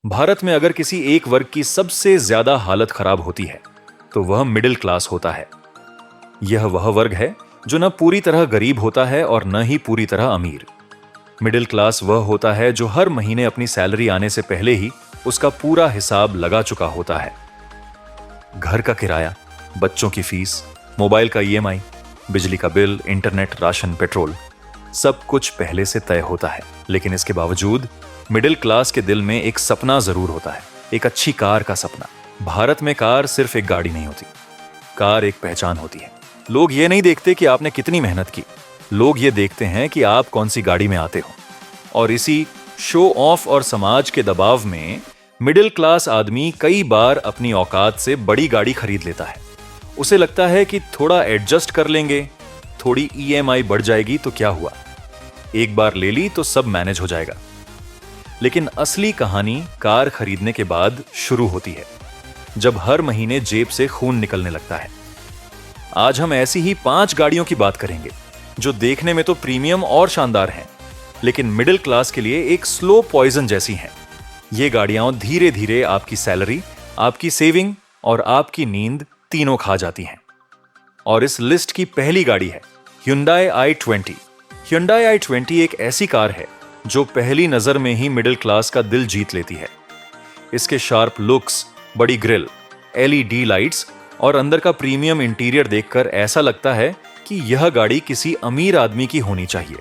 भारत में अगर किसी एक वर्ग की सबसे ज्यादा हालत खराब होती है तो वह मिडिल क्लास होता है। यह वह वर्ग है जो न पूरी तरह गरीब होता है और न ही पूरी तरह अमीर। मिडिल क्लास वह होता है जो हर महीने अपनी सैलरी आने से पहले ही उसका पूरा हिसाब लगा चुका होता है। घर का किराया, बच्चों की फीस, मोबाइल का ईएमआई, बिजली का बिल, इंटरनेट, राशन, पेट्रोल, सब कुछ पहले से तय होता है। लेकिन इसके बावजूद मिडिल क्लास के दिल में एक सपना जरूर होता है, एक अच्छी कार का सपना। भारत में कार सिर्फ एक गाड़ी नहीं होती, कार एक पहचान होती है। लोग ये नहीं देखते कि आपने कितनी मेहनत की, लोग ये देखते हैं कि आप कौन सी गाड़ी में आते हो। और इसी शो ऑफ और समाज के दबाव में मिडिल क्लास आदमी कई बार अपनी औकात से बड़ी गाड़ी खरीद लेता है। उसे लगता है कि थोड़ा एडजस्ट कर लेंगे, थोड़ी ईएमआई बढ़ जाएगी तो क्या हुआ, एक बार ले ली तो सब मैनेज हो जाएगा। लेकिन असली कहानी कार खरीदने के बाद शुरू होती है, जब हर महीने जेब से खून निकलने लगता है। आज हम ऐसी ही 5 गाड़ियों की बात करेंगे जो देखने में तो प्रीमियम और शानदार हैं, लेकिन मिडिल क्लास के लिए एक स्लो पॉइजन जैसी हैं। ये गाड़ियां धीरे धीरे आपकी सैलरी, आपकी सेविंग और आपकी नींद तीनों खा जाती हैं। और इस लिस्ट की पहली गाड़ी है Hyundai i20। Hyundai i20 एक ऐसी कार है जो पहली नजर में ही मिडिल क्लास का दिल जीत लेती है। इसके शार्प लुक्स, बड़ी ग्रिल, एलईडी लाइट्स और अंदर का प्रीमियम इंटीरियर देखकर ऐसा लगता है कि यह गाड़ी किसी अमीर आदमी की होनी चाहिए।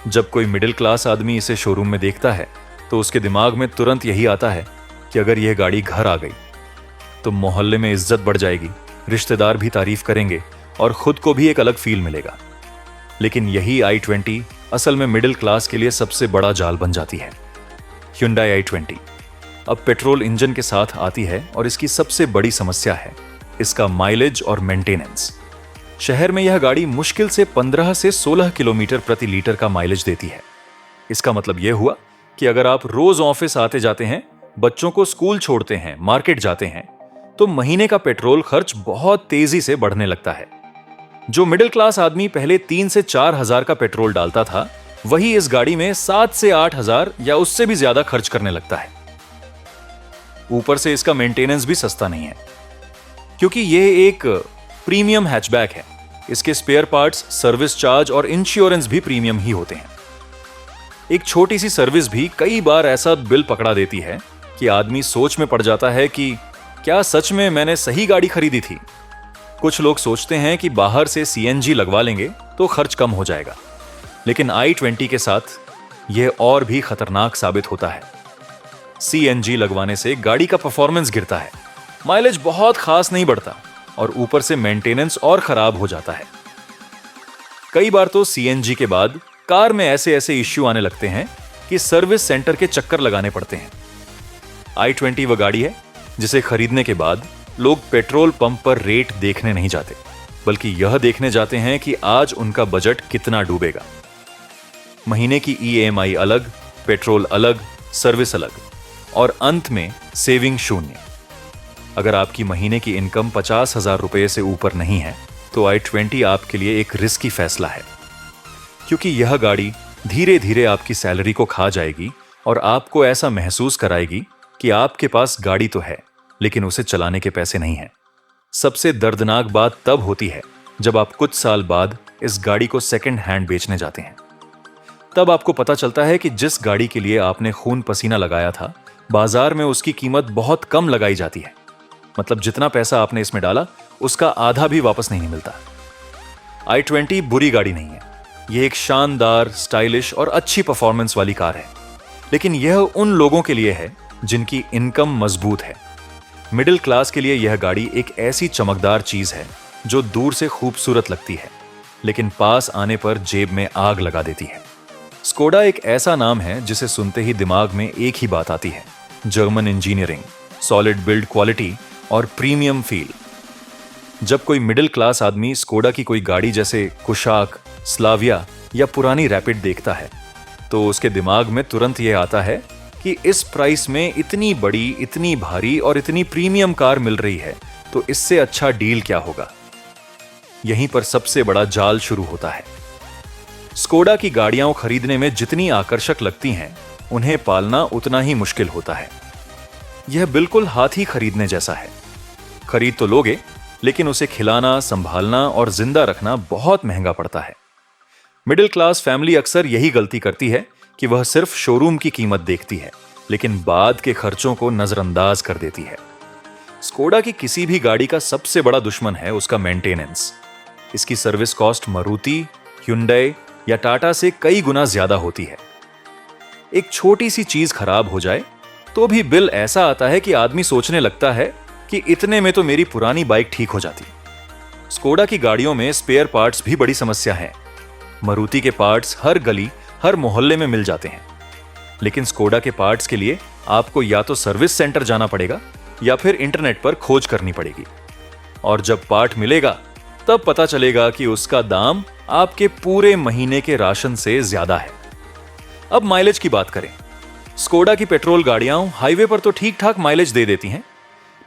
जब कोई मिडिल क्लास आदमी इसे शोरूम में देखता है तो उसके दिमाग में तुरंत यही आता है कि अगर यह गाड़ी घर आ गई तो मोहल्ले में इज्जत बढ़ जाएगी, रिश्तेदार भी तारीफ करेंगे और खुद को भी एक अलग फील मिलेगा। लेकिन यही i20 असल में मिडिल क्लास के लिए सबसे बड़ा जाल बन जाती है। Hyundai i20 अब पेट्रोल इंजन के साथ आती है और इसकी सबसे बड़ी समस्या है इसका माइलेज और मेंटेनेंस। शहर में यह गाड़ी मुश्किल से 15 से 16 किलोमीटर प्रति लीटर का माइलेज देती है। इसका मतलब यह हुआ कि अगर आप रोज ऑफिस आते जाते हैं, बच्चों को स्कूल छोड़ते हैं, मार्केट जाते हैं, तो महीने का पेट्रोल खर्च बहुत तेजी से बढ़ने लगता है। जो मिडिल क्लास आदमी पहले 3 से 4 हजार का पेट्रोल डालता था, वही इस गाड़ी में 7 से 8 हजार या उससे भी ज्यादा खर्च करने लगता है। ऊपर से इसका मेंटेनेंस भी सस्ता नहीं है, क्योंकि यह एक प्रीमियम हैचबैक है। इसके स्पेयर पार्ट्स, सर्विस चार्ज और इंश्योरेंस भी प्रीमियम ही होते हैं। एक छोटी सी सर्विस भी कई बार ऐसा बिल पकड़ा देती है कि आदमी सोच में पड़ जाता है कि क्या सच में मैंने सही गाड़ी खरीदी थी। कुछ लोग सोचते हैं कि बाहर से सीएनजी लगवा लेंगे तो खर्च कम हो जाएगा, लेकिन i20 के साथ यह और भी खतरनाक साबित होता है। सीएनजी लगवाने से गाड़ी का परफॉर्मेंस गिरता है, माइलेज बहुत खास नहीं बढ़ता और ऊपर से मेंटेनेंस और खराब हो जाता है। कई बार तो सीएनजी के बाद कार में ऐसे ऐसे इश्यू आने लगते हैं कि सर्विस सेंटर के चक्कर लगाने पड़ते हैं। i20 वह गाड़ी है जिसे खरीदने के बाद लोग पेट्रोल पंप पर रेट देखने नहीं जाते, बल्कि यह देखने जाते हैं कि आज उनका बजट कितना डूबेगा। महीने की ईएमआई अलग, पेट्रोल अलग, सर्विस अलग और अंत में सेविंग शून्य। अगर आपकी महीने की इनकम 50,000 रुपए से ऊपर नहीं है तो i20 आपके लिए एक रिस्की फैसला है, क्योंकि यह गाड़ी धीरे धीरे आपकी सैलरी को खा जाएगी और आपको ऐसा महसूस कराएगी कि आपके पास गाड़ी तो है लेकिन उसे चलाने के पैसे नहीं हैं। सबसे दर्दनाक बात तब होती है जब आप कुछ साल बाद इस गाड़ी को सेकंड हैंड बेचने जाते हैं। तब आपको पता चलता है कि जिस गाड़ी के लिए आपने खून पसीना लगाया था, बाजार में उसकी कीमत बहुत कम लगाई जाती है। मतलब जितना पैसा आपने इसमें डाला उसका आधा भी वापस नहीं मिलता। i20 बुरी गाड़ी नहीं है, यह एक शानदार, स्टाइलिश और अच्छी परफॉर्मेंस वाली कार है। लेकिन यह उन लोगों के लिए है जिनकी इनकम मजबूत है। मिडिल क्लास के लिए यह गाड़ी एक ऐसी चमकदार चीज है जो दूर से खूबसूरत लगती है लेकिन पास आने पर जेब में आग लगा देती है। स्कोडा एक ऐसा नाम है जिसे सुनते ही दिमाग में एक ही बात आती है, German engineering, solid build quality और प्रीमियम फील। जब कोई मिडिल क्लास आदमी स्कोडा की कोई गाड़ी जैसे कुशाक, स्लाविया या पुरानी रैपिड देखता है तो उसके दिमाग में तुरंत यह आता है कि इस प्राइस में इतनी बड़ी, इतनी भारी और इतनी प्रीमियम कार मिल रही है तो इससे अच्छा डील क्या होगा। यहीं पर सबसे बड़ा जाल शुरू होता है। स्कोडा की गाड़ियां खरीदने में जितनी आकर्षक लगती हैं, उन्हें पालना उतना ही मुश्किल होता है। यह बिल्कुल हाथी खरीदने जैसा है। खरीद तो लोगे, लेकिन उसे खिलाना, संभालना और जिंदा रखना बहुत महंगा पड़ता है। मिडिल क्लास फैमिली अक्सर यही गलती करती है कि वह सिर्फ शोरूम की कीमत देखती है, लेकिन बाद के खर्चों को नजरअंदाज कर देती है। स्कोडा की किसी भी गाड़ी का सबसे बड़ा दुश्मन है उसका मेंटेनेंस। इसकी सर्विस कॉस्ट मारुति, ह्युंडई या टाटा से कई गुना ज्यादा होती है। एक छोटी सी चीज खराब हो जाए तो भी बिल ऐसा आता है कि आदमी सोचने लगता है कि इतने में तो मेरी पुरानी बाइक ठीक हो जाती। स्कोडा की गाड़ियों में स्पेयर पार्ट्स भी बड़ी समस्या है। मारुति के पार्ट्स हर गली, हर मोहल्ले में मिल जाते हैं, लेकिन स्कोडा के पार्ट्स के लिए आपको या तो सर्विस सेंटर जाना पड़ेगा या फिर इंटरनेट पर खोज करनी पड़ेगी। और जब पार्ट मिलेगा तब पता चलेगा कि उसका दाम आपके पूरे महीने के राशन से ज्यादा है। अब माइलेज की बात करें। स्कोडा की पेट्रोल गाड़ियां हाईवे पर तो ठीक ठाक माइलेज दे देती हैं,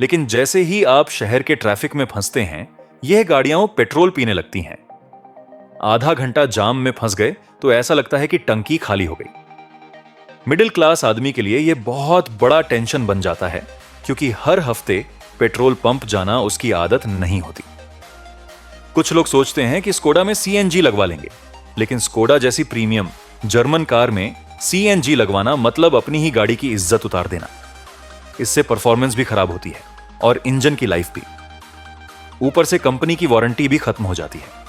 लेकिन जैसे ही आप शहर के ट्रैफिक में फंसते हैं, यह गाड़ियां पेट्रोल पीने लगती हैं। आधा घंटा जाम में फंस गए तो ऐसा लगता है कि टंकी खाली हो गई। मिडिल क्लास आदमी के लिए यह बहुत बड़ा टेंशन बन जाता है, क्योंकि हर हफ्ते पेट्रोल पंप जाना उसकी आदत नहीं होती। कुछ लोग सोचते हैं कि स्कोडा में सीएनजी लगवा लेंगे, लेकिन स्कोडा जैसी प्रीमियम जर्मन कार में सीएनजी लगवाना मतलब अपनी ही गाड़ी की इज्जत उतार देना। इससे परफॉर्मेंस भी खराब होती है और इंजन की लाइफ भी। ऊपर से कंपनी की वारंटी भी खत्म हो जाती है।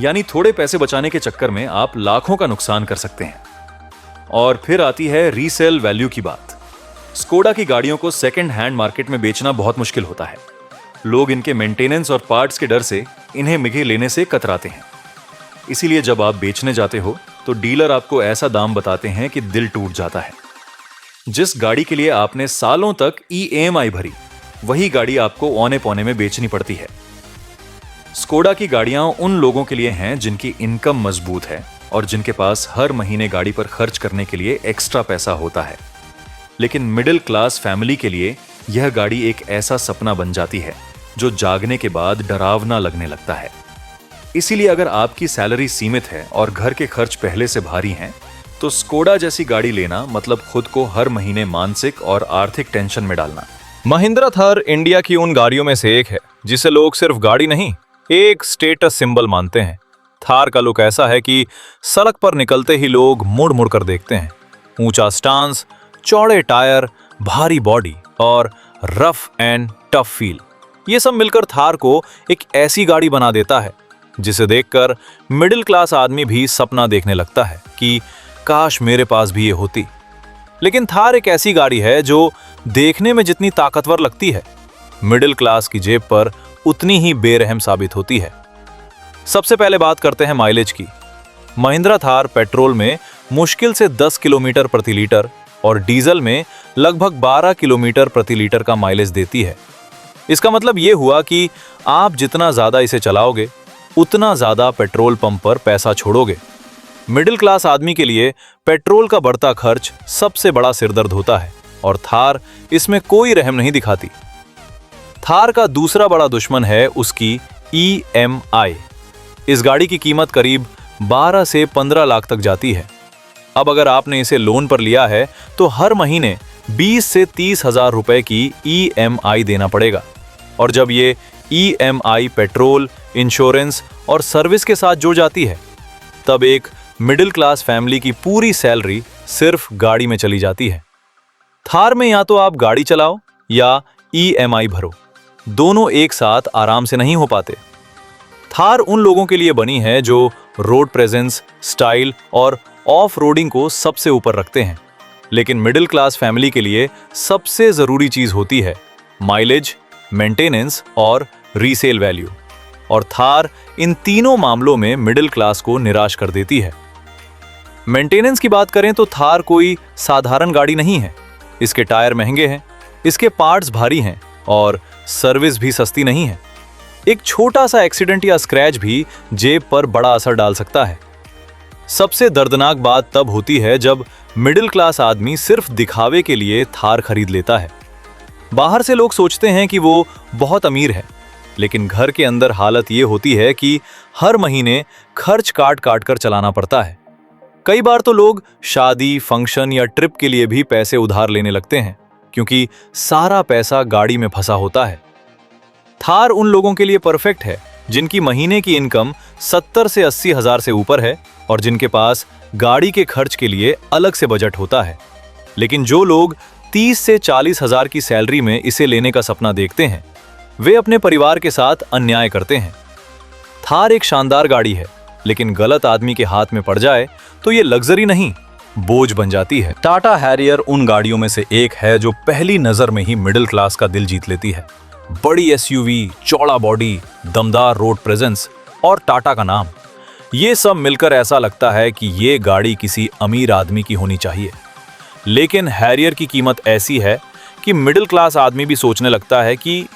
यानी थोड़े पैसे बचाने के चक्कर में आप लाखों का नुकसान कर सकते हैं। और फिर आती है रीसेल वैल्यू की बात। स्कोडा की गाड़ियों को सेकंड हैंड मार्केट में बेचना बहुत मुश्किल होता है। लोग इनके मेंटेनेंस और पार्ट्स के डर से इन्हें मिगे लेने से कतराते हैं। इसीलिए जब आप बेचने जाते हो तो डीलर आपको ऐसा दाम बताते हैं कि दिल टूट जाता है। जिस गाड़ी के लिए आपने सालों तक ईएमआई भरी, वही गाड़ी आपको औने पौने में बेचनी पड़ती है। स्कोडा की गाड़ियां उन लोगों के लिए हैं जिनकी इनकम मजबूत है और जिनके पास हर महीने गाड़ी पर खर्च करने के लिए एक्स्ट्रा पैसा होता है। लेकिन मिडिल क्लास फैमिली के लिए यह गाड़ी एक ऐसा सपना बन जाती है जो जागने के बाद डरावना लगने लगता है। इसीलिए अगर आपकी सैलरी सीमित है और घर के खर्च पहले से भारी हैं, तो स्कोडा जैसी गाड़ी लेना मतलब खुद को हर महीने मानसिक और आर्थिक टेंशन में डालना। महिंद्रा थार इंडिया की उन गाड़ियों में से एक है जिसे लोग सिर्फ गाड़ी नहीं, एक स्टेटस सिंबल मानते हैं। थार का लुक ऐसा है कि सड़क पर निकलते ही लोग मुड़ मुड़ कर देखते हैं। ऊंचा स्टांस, चौड़े टायर, भारी बॉडी और रफ एंड टफ फील, ये सब मिलकर थार को एक ऐसी गाड़ी बना देता है जिसे देखकर मिडिल क्लास आदमी भी सपना देखने लगता है कि काश मेरे पास भी ये होती। लेकिन थार एक ऐसी गाड़ी है जो देखने में जितनी ताकतवर लगती है, मिडिल क्लास की जेब पर उतनी ही बेरहम साबित होती है। सबसे पहले बात करते हैं माइलेज की। महिंद्रा थार पेट्रोल में मुश्किल से 10 किलोमीटर प्रति लीटर और डीजल में लगभग 12 किलोमीटर प्रति लीटर का माइलेज देती है। इसका मतलब ये हुआ कि आप जितना ज्यादा इसे चलाओगे, उतना ज्यादा पेट्रोल पंप पर पैसा छोड़ोगे। मिडिल क्लास आदमी के लिए पेट्रोल का बढ़ता खर्च सबसे बड़ा सिरदर्द होता है और थार इसमें कोई रहम नहीं दिखाती। थार का दूसरा बड़ा दुश्मन है उसकी ईएमआई। इस गाड़ी की कीमत करीब 12 से 15 लाख तक जाती है। अब अगर आपने इसे लोन पर लिया है तो हर महीने 20 से 30 हजार रुपए की ईएमआई देना पड़ेगा। और जब ये ईएमआई पेट्रोल, इंश्योरेंस और सर्विस के साथ जुड़ जाती है, तब एक मिडिल क्लास फैमिली की पूरी सैलरी सिर्फ गाड़ी में चली जाती है। थार में या तो आप गाड़ी चलाओ या ईएमआई भरो, दोनों एक साथ आराम से नहीं हो पाते। थार उन लोगों के लिए बनी है जो रोड प्रेजेंस, स्टाइल और ऑफ रोडिंग को सबसे ऊपर रखते हैं। लेकिन मिडिल क्लास फैमिली के लिए सबसे जरूरी चीज होती है माइलेज, मेंटेनेंस और रीसेल वैल्यू। और थार इन तीनों मामलों में मिडिल क्लास को निराश कर देती है। मेंटेनेंस की बात करें तो थार कोई साधारण गाड़ी नहीं है। इसके टायर महंगे हैं, इसके पार्ट्स भारी हैं और सर्विस भी सस्ती नहीं है। एक छोटा सा एक्सीडेंट या स्क्रैच भी जेब पर बड़ा असर डाल सकता है। सबसे दर्दनाक बात तब होती है जब मिडिल क्लास आदमी सिर्फ दिखावे के लिए थार खरीद लेता है। बाहर से लोग सोचते हैं कि वो बहुत अमीर है, लेकिन घर के अंदर हालत ये होती है कि हर महीने खर्च काट काट कर चलाना पड़ता है। कई बार तो लोग शादी, फंक्शन या ट्रिप के लिए भी पैसे उधार लेने लगते हैं, क्योंकि सारा पैसा गाड़ी में फंसा होता है। थार उन लोगों के लिए परफेक्ट है जिनकी महीने की इनकम 70 से 80 हजार से ऊपर है और जिनके पास गाड़ी के खर्च के लिए अलग से बजट होता है। लेकिन जो लोग 30 से 40 हजार की सैलरी में इसे लेने का सपना देखते हैं, वे अपने परिवार के साथ अन्याय करते हैं। थार एक शानदार गाड़ी है, लेकिन गलत आदमी के हाथ में पड़ जाए तो ये लग्जरी नहीं, बोझ बन जाती है। टाटा हैरियर उन गाड़ियों में से एक है जो पहली नजर में ही मिडिल क्लास का दिल जीत लेती है। बड़ी एसयूवी, चौड़ा बॉडी, दमदार रोड प्रेजेंस और टाटा का नाम, ये सब मिलकर ऐसा लगता है कि ये गाड़ी किसी अमीर आदमी की होनी चाहिए। लेकिन हैरियर की कीमत ऐसी है कि मिडिल क्लास आदमी भी सोचने लगता है कि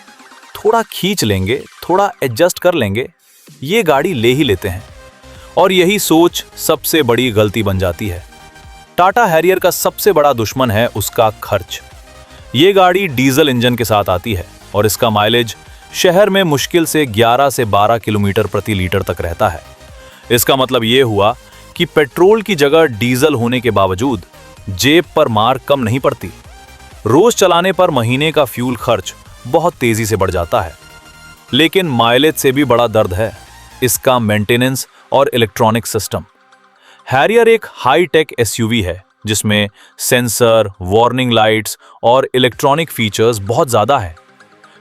थोड़ा खींच लेंगे, थोड़ा एडजस्ट कर लेंगे, ये गाड़ी ले ही लेते हैं। और यही सोच सबसे बड़ी गलती बन जाती है। टाटा हैरियर का सबसे बड़ा दुश्मन है उसका खर्च। ये गाड़ी डीजल इंजन के साथ आती है और इसका माइलेज शहर में मुश्किल से 11 से 12 किलोमीटर प्रति लीटर तक रहता है। इसका मतलब ये हुआ कि पेट्रोल की जगह डीजल होने के बावजूद जेब पर मार कम नहीं पड़ती। रोज चलाने पर महीने का फ्यूल खर्च बहुत तेजी से बढ़ जाता है। लेकिन माइलेज से भी बड़ा दर्द है इसका मेंटेनेंस और इलेक्ट्रॉनिक सिस्टम। हैरियर एक हाई टेक एसयूवी है जिसमें सेंसर, वार्निंग लाइट्स और इलेक्ट्रॉनिक फीचर्स बहुत ज्यादा है।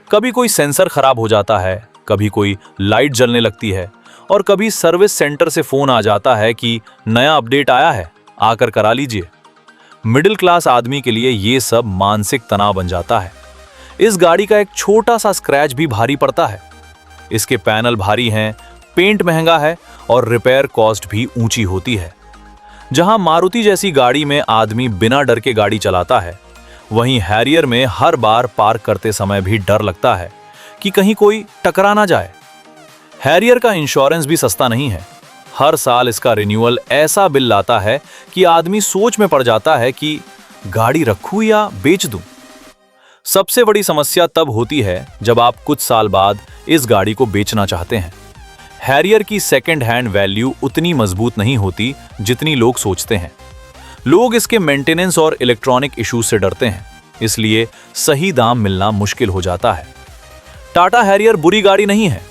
कभी कोई सेंसर खराब हो जाता है, कभी कोई लाइट जलने लगती है और कभी सर्विस सेंटर से फोन आ जाता है कि नया अपडेट आया है, आकर करा लीजिए। मिडिल क्लास आदमी के लिए ये सब मानसिक तनाव बन जाता है। इस गाड़ी का एक छोटा सा स्क्रैच भी भारी पड़ता है। इसके पैनल भारी हैं, पेंट महंगा है और रिपेयर कॉस्ट भी ऊंची होती है। जहां मारुति जैसी गाड़ी में आदमी बिना डर के गाड़ी चलाता है, वहीं हैरियर में हर बार पार्क करते समय भी डर लगता है कि कहीं कोई टकरा ना जाए। हैरियर का इंश्योरेंस भी सस्ता नहीं है। हर साल इसका रिन्यूअल ऐसा बिल लाता है कि आदमी सोच में पड़ जाता है कि गाड़ी रखूं या बेच दूं। सबसे बड़ी समस्या तब होती है जब आप कुछ साल बाद इस गाड़ी को बेचना चाहते हैं। हैरियर की सेकंड हैंड वैल्यू उतनी मजबूत नहीं होती जितनी लोग सोचते हैं। लोग इसके मेंटेनेंस और इलेक्ट्रॉनिक इश्यूज से डरते हैं, इसलिए सही दाम मिलना मुश्किल हो जाता है। टाटा हैरियर बुरी गाड़ी नहीं है,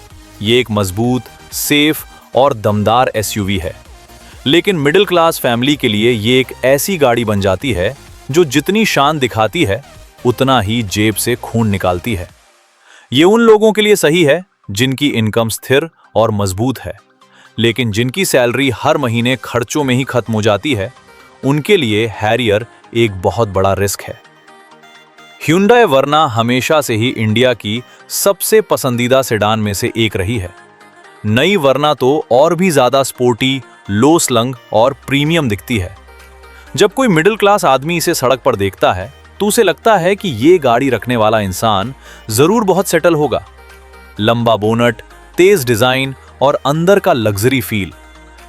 ये एक मजबूत, सेफ और दमदार एसयूवी है। लेकिन मिडिल क्लास फैमिली के लिए ये एक ऐसी गाड़ी बन जाती है जो जितनी शान दिखाती है उतना ही जेब से खून निकालती है। ये उन लोगों के लिए सही है जिनकी इनकम स्थिर और मजबूत है, लेकिन जिनकी सैलरी हर महीने खर्चों में ही खत्म हो जाती है, उनके लिए हैरियर एक बहुत बड़ा रिस्क है। ह्यूंडई वर्ना हमेशा से ही इंडिया की सबसे पसंदीदा सेडान में से एक रही है। नई वर्ना तो और भी ज्यादा स्पोर्टी, लो स्लंग और प्रीमियम दिखती है। जब कोई मिडिल क्लास आदमी इसे सड़क पर देखता है तो उसे लगता है कि ये गाड़ी रखने वाला इंसान जरूर बहुत सेटल होगा। लंबा बोनट, तेज डिजाइन और अंदर का लग्जरी फील,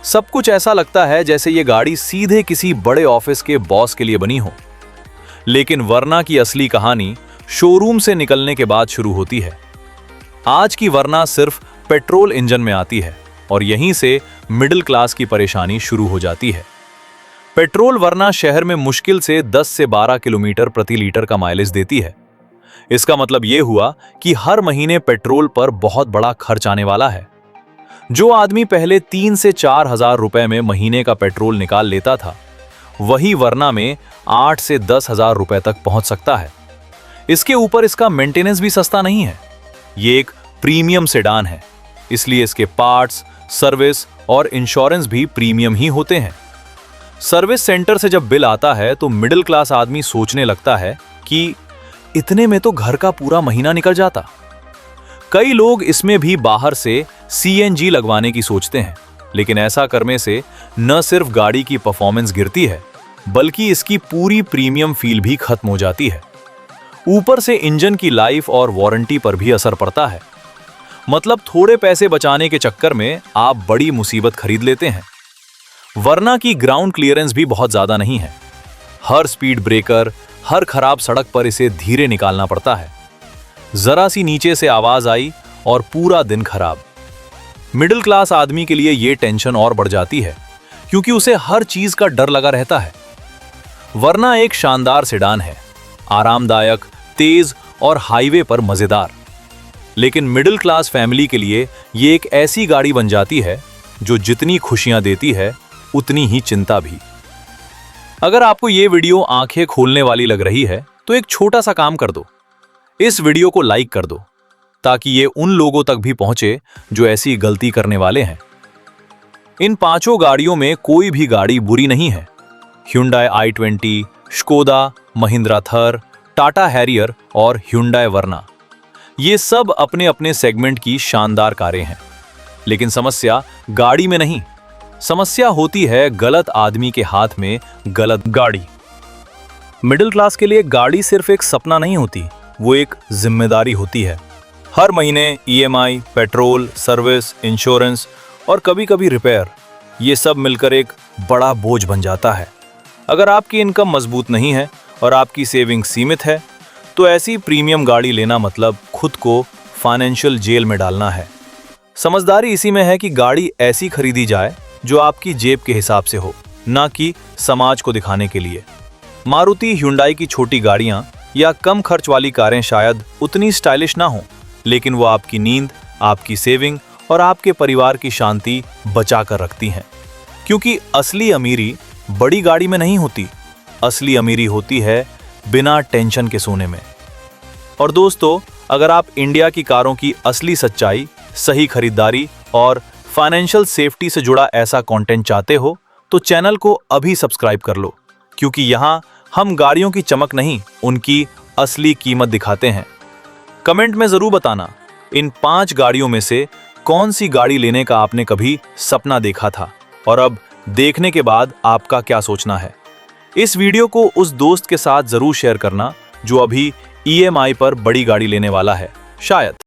सब कुछ ऐसा लगता है जैसे ये गाड़ी सीधे किसी बड़े ऑफिस के बॉस के लिए बनी हो। लेकिन वर्ना की असली कहानी शोरूम से निकलने के बाद शुरू होती है। आज की वर्ना सिर्फ पेट्रोल इंजन में आती है और यहीं से मिडिल क्लास की परेशानी शुरू हो जाती है। पेट्रोल वर्ना शहर में मुश्किल से 10 से 12 किलोमीटर प्रति लीटर का माइलेज देती है। इसका मतलब यह हुआ कि हर महीने पेट्रोल पर बहुत बड़ा खर्च आने वाला है। जो आदमी पहले 3 से 4 हजार रुपए में महीने का पेट्रोल निकाल लेता था, वही वर्ना में 8 से 10 हजार रुपए तक पहुंच सकता है। इसके ऊपर इसका मेंटेनेंस भी सस्ता नहीं है। ये एक प्रीमियम सेडान है, इसलिए इसके पार्ट्स, सर्विस और इंश्योरेंस भी प्रीमियम ही होते हैं। सर्विस सेंटर से जब बिल आता है तो मिडिल क्लास आदमी सोचने लगता है कि इतने में तो घर का पूरा महीना निकल जाता। कई लोग इसमें भी बाहर से सीएनजी लगवाने की सोचते हैं, लेकिन ऐसा करने से न सिर्फ गाड़ी की परफॉर्मेंस गिरती है, बल्कि इसकी पूरी प्रीमियम फील भी खत्म हो जाती है। ऊपर से इंजन की लाइफ और वारंटी पर भी असर पड़ता है। मतलब थोड़े पैसे बचाने के चक्कर में आप बड़ी मुसीबत खरीद लेते हैं। वर्ना की ग्राउंड क्लियरेंस भी बहुत ज्यादा नहीं है। हर स्पीड ब्रेकर, हर खराब सड़क पर इसे धीरे निकालना पड़ता है। जरा सी नीचे से आवाज आई और पूरा दिन खराब। मिडिल क्लास आदमी के लिए यह टेंशन और बढ़ जाती है, क्योंकि उसे हर चीज का डर लगा रहता है। वर्ना एक शानदार सेडान है, आरामदायक, तेज और हाईवे पर मजेदार। लेकिन मिडिल क्लास फैमिली के लिए ये एक ऐसी गाड़ी बन जाती है जो जितनी खुशियां देती है उतनी ही चिंता भी। अगर आपको ये वीडियो आंखें खोलने वाली लग रही है तो एक छोटा सा काम कर दो, इस वीडियो को लाइक कर दो ताकि ये उन लोगों तक भी पहुंचे जो ऐसी गलती करने वाले हैं। इन पांचों गाड़ियों में कोई भी गाड़ी बुरी नहीं है। Hyundai i20, Škoda, महिंद्रा थर, टाटा हैरियर और Hyundai वर्ना, ये सब अपने अपने सेगमेंट की शानदार कारें हैं। लेकिन समस्या गाड़ी में नहीं, समस्या होती है गलत आदमी के हाथ में गलत गाड़ी। मिडिल क्लास के लिए गाड़ी सिर्फ एक सपना नहीं होती, वो एक जिम्मेदारी होती है। हर महीने EMI, पेट्रोल, सर्विस, इंश्योरेंस और कभी कभी रिपेयर, ये सब मिलकर एक बड़ा बोझ बन जाता है। अगर आपकी इनकम मजबूत नहीं है और आपकी सेविंग सीमित है तो ऐसी प्रीमियम गाड़ी लेना मतलब खुद को फाइनेंशियल जेल में डालना है। समझदारी इसी में है कि गाड़ी ऐसी खरीदी जाए जो आपकी जेब के हिसाब से हो, ना कि समाज को दिखाने के लिए। मारुति, Hyundai की छोटी गाड़ियां या कम खर्च वाली कारें शायद उतनी स्टाइलिश ना हो, लेकिन वो आपकी नींद, आपकी सेविंग और आपके परिवार की शांति बचा कर रखती हैं। क्योंकि असली अमीरी बड़ी गाड़ी में नहीं होती, असली अमीरी होती है बिना टेंशन के सोने में। और दोस्तों, अगर आप इंडिया की कारों की असली सच्चाई, सही खरीदारी और फाइनेंशियल सेफ्टी से जुड़ा ऐसा कंटेंट चाहते हो तो चैनल को अभी सब्सक्राइब कर लो, क्योंकि यहाँ हम गाड़ियों की चमक नहीं, उनकी असली कीमत दिखाते हैं। कमेंट में जरूर बताना, इन 5 गाड़ियों में से कौन सी गाड़ी लेने का आपने कभी सपना देखा था और अब देखने के बाद आपका क्या सोचना है। इस वीडियो को उस दोस्त के साथ जरूर शेयर करना जो अभी EMI पर बड़ी गाड़ी लेने वाला है। शायद